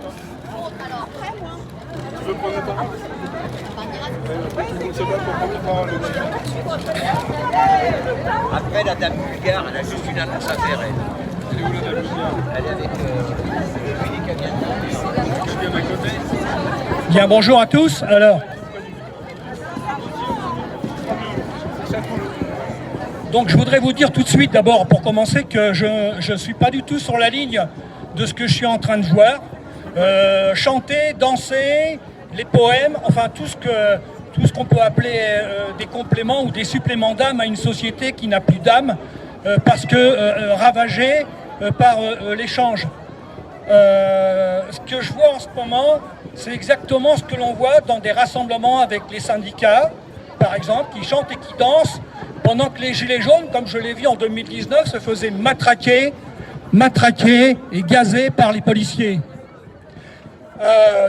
Tu veux prendre la parole? C'est pas pour prendre la parole. Après, la dame bulgare, elle a juste une annonce à faire, elle. Elle est où la dame bulgare? Elle est avec Dominique Avian. Je viens d'un côté. Bien, bonjour à tous. Alors, donc je voudrais vous dire tout de suite, d'abord, pour commencer, que je ne suis pas du tout sur la ligne de ce que je suis en train de voir. Chanter, danser, les poèmes, enfin tout ce qu'on peut appeler des compléments ou des suppléments d'âme à une société qui n'a plus d'âme, parce que ravagée par l'échange. Ce que je vois en ce moment, c'est exactement ce que l'on voit dans des rassemblements avec les syndicats, par exemple, qui chantent et qui dansent, pendant que les gilets jaunes, comme je l'ai vu en 2019, se faisaient matraquer et gazer par les policiers.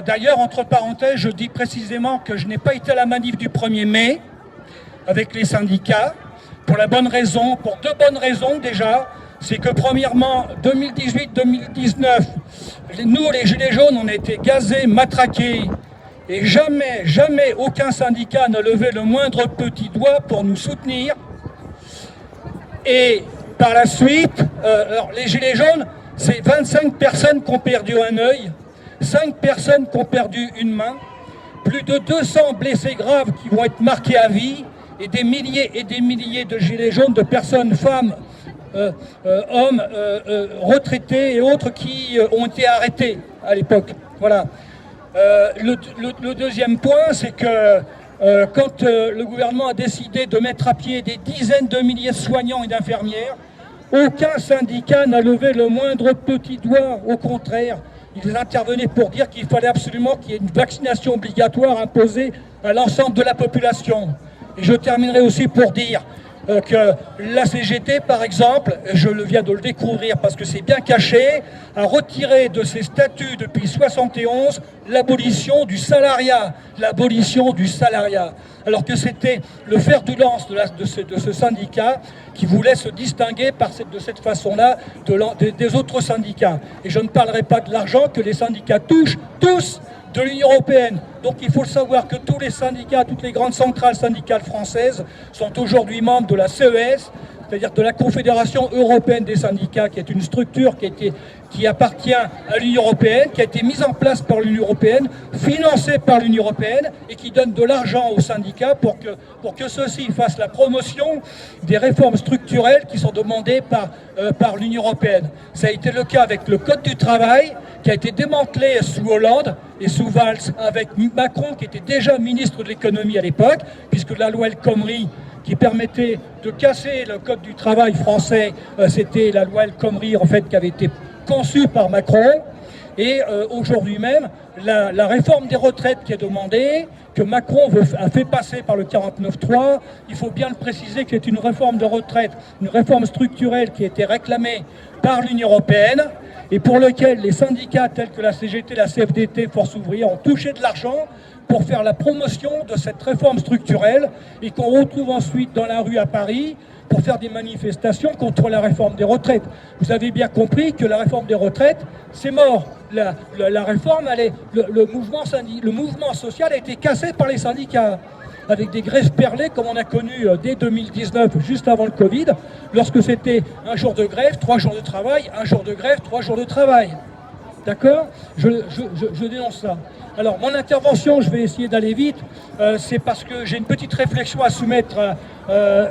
D'ailleurs, entre parenthèses, je dis précisément que je n'ai pas été à la manif du 1er mai avec les syndicats, pour deux bonnes raisons déjà. C'est que premièrement, 2018-2019, nous les gilets jaunes, on a été gazés, matraqués, et jamais aucun syndicat n'a levé le moindre petit doigt pour nous soutenir. Et par la suite, alors les gilets jaunes, c'est 25 personnes qui ont perdu un œil, 5 personnes qui ont perdu une main, plus de 200 blessés graves qui vont être marqués à vie, et des milliers de gilets jaunes, de personnes, femmes, hommes, retraités et autres qui ont été arrêtés à l'époque. Voilà. Le deuxième point, c'est que quand le gouvernement a décidé de mettre à pied des dizaines de milliers de soignants et d'infirmières, aucun syndicat n'a levé le moindre petit doigt. Au contraire, ils intervenaient pour dire qu'il fallait absolument qu'il y ait une vaccination obligatoire imposée à l'ensemble de la population. Et je terminerai aussi pour dire que la CGT, par exemple, je viens de le découvrir parce que c'est bien caché, a retiré de ses statuts depuis 1971 l'abolition du salariat. L'abolition du salariat. Alors que c'était le fer de lance de ce syndicat qui voulait se distinguer de cette façon-là des autres syndicats. Et je ne parlerai pas de l'argent que les syndicats touchent tous de l'Union européenne. Donc il faut le savoir que tous les syndicats, toutes les grandes centrales syndicales françaises sont aujourd'hui membres de la CES, c'est-à-dire de la Confédération européenne des syndicats, qui est une structure qui appartient à l'Union européenne, qui a été mise en place par l'Union européenne, financée par l'Union européenne, et qui donne de l'argent aux syndicats pour que ceux-ci fassent la promotion des réformes structurelles qui sont demandées par l'Union européenne. Ça a été le cas avec le Code du travail, qui a été démantelé sous Hollande et sous Valls, avec Macron, qui était déjà ministre de l'économie à l'époque, puisque la loi El Khomri, qui permettait de casser le code du travail français, c'était la loi El Khomri en fait qui avait été conçue par Macron. Et aujourd'hui même, la réforme des retraites qui est demandée, que Macron a fait passer par le 49.3, il faut bien le préciser que c'est une réforme de retraite, une réforme structurelle qui a été réclamée par l'Union européenne et pour lequel les syndicats tels que la CGT, la CFDT, Force ouvrière ont touché de l'argent pour faire la promotion de cette réforme structurelle et qu'on retrouve ensuite dans la rue à Paris pour faire des manifestations contre la réforme des retraites. Vous avez bien compris que la réforme des retraites, c'est mort. La réforme, le mouvement social a été cassé par les syndicats, avec des grèves perlées comme on a connu dès 2019, juste avant le Covid, lorsque c'était un jour de grève, 3 jours de travail, un jour de grève, 3 jours de travail. D'accord ? Je dénonce ça. Alors, mon intervention, je vais essayer d'aller vite, c'est parce que j'ai une petite réflexion à soumettre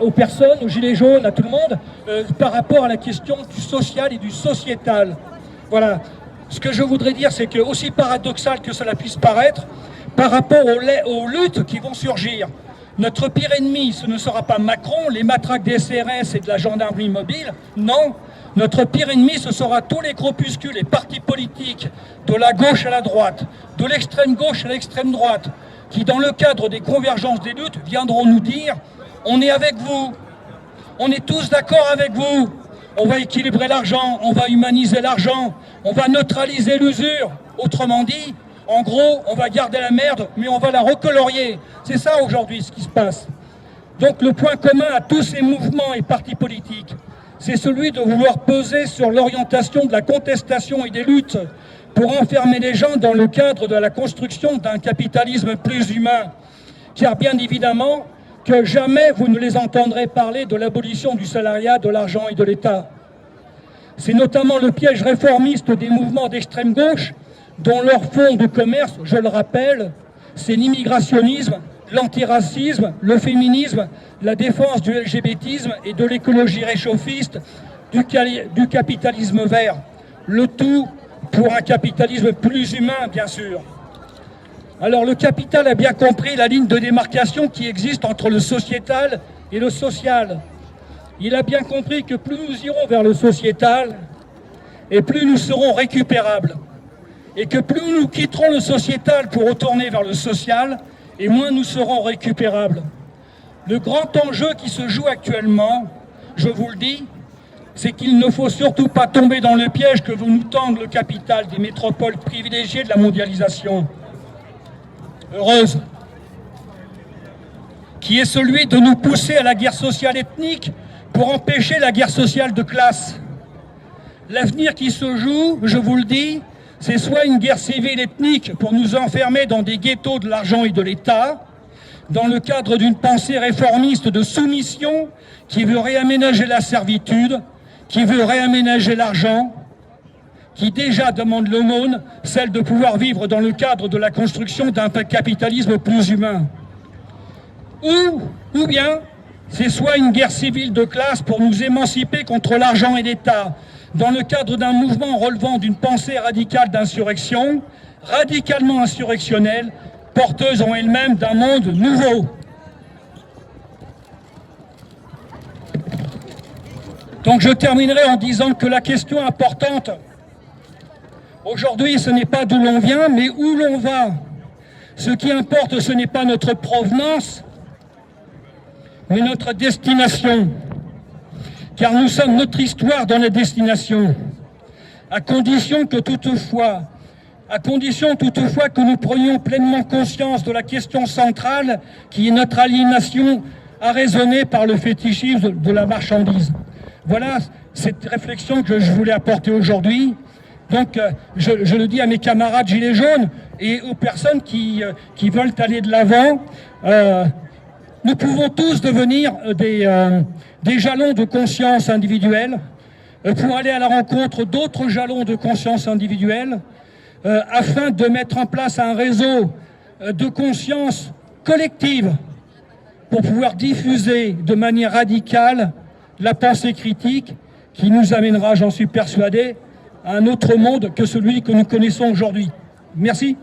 aux personnes, aux gilets jaunes, à tout le monde, par rapport à la question du social et du sociétal. Voilà. Ce que je voudrais dire, c'est que, aussi paradoxal que cela puisse paraître, par rapport aux luttes qui vont surgir, notre pire ennemi, ce ne sera pas Macron, les matraques des CRS et de la gendarmerie mobile, non. Notre pire ennemi, ce sera tous les groupuscules et partis politiques, de la gauche à la droite, de l'extrême gauche à l'extrême droite, qui, dans le cadre des convergences des luttes, viendront nous dire « on est avec vous, on est tous d'accord avec vous, on va équilibrer l'argent, on va humaniser l'argent, on va neutraliser l'usure ». Autrement dit, en gros, on va garder la merde, mais on va la recolorier. C'est ça aujourd'hui ce qui se passe. Donc le point commun à tous ces mouvements et partis politiques, c'est celui de vouloir peser sur l'orientation de la contestation et des luttes pour enfermer les gens dans le cadre de la construction d'un capitalisme plus humain. Car bien évidemment que jamais vous ne les entendrez parler de l'abolition du salariat, de l'argent et de l'État. C'est notamment le piège réformiste des mouvements d'extrême gauche dont leur fond de commerce, je le rappelle, c'est l'immigrationnisme, l'antiracisme, le féminisme, la défense du LGBTisme et de l'écologie réchauffiste, du capitalisme vert. Le tout pour un capitalisme plus humain, bien sûr. Alors le capital a bien compris la ligne de démarcation qui existe entre le sociétal et le social. Il a bien compris que plus nous irons vers le sociétal, et plus nous serons récupérables. Et que plus nous quitterons le sociétal pour retourner vers le social, et moins nous serons récupérables. Le grand enjeu qui se joue actuellement, je vous le dis, c'est qu'il ne faut surtout pas tomber dans le piège que vous nous tendent le capital des métropoles privilégiées de la mondialisation. Heureuse, qui est celui de nous pousser à la guerre sociale ethnique pour empêcher la guerre sociale de classe. L'avenir qui se joue, je vous le dis, c'est soit une guerre civile ethnique pour nous enfermer dans des ghettos de l'argent et de l'État, dans le cadre d'une pensée réformiste de soumission qui veut réaménager la servitude, qui veut réaménager l'argent, qui déjà demande l'aumône, celle de pouvoir vivre dans le cadre de la construction d'un capitalisme plus humain. Ou bien, c'est soit une guerre civile de classe pour nous émanciper contre l'argent et l'État, dans le cadre d'un mouvement relevant d'une pensée radicale d'insurrection, radicalement insurrectionnelle, porteuse en elle-même d'un monde nouveau. Donc je terminerai en disant que la question importante, aujourd'hui, ce n'est pas d'où l'on vient, mais où l'on va. Ce qui importe, ce n'est pas notre provenance, mais notre destination. Car nous sommes notre histoire dans la destination, à condition toutefois que nous prenions pleinement conscience de la question centrale qui est notre aliénation arraisonnée par le fétichisme de la marchandise. Voilà cette réflexion que je voulais apporter aujourd'hui. Donc je le dis à mes camarades gilets jaunes et aux personnes qui veulent aller de l'avant. Nous pouvons tous devenir des jalons de conscience individuelle pour aller à la rencontre d'autres jalons de conscience individuelle afin de mettre en place un réseau de conscience collective pour pouvoir diffuser de manière radicale la pensée critique qui nous amènera, j'en suis persuadé, à un autre monde que celui que nous connaissons aujourd'hui. Merci.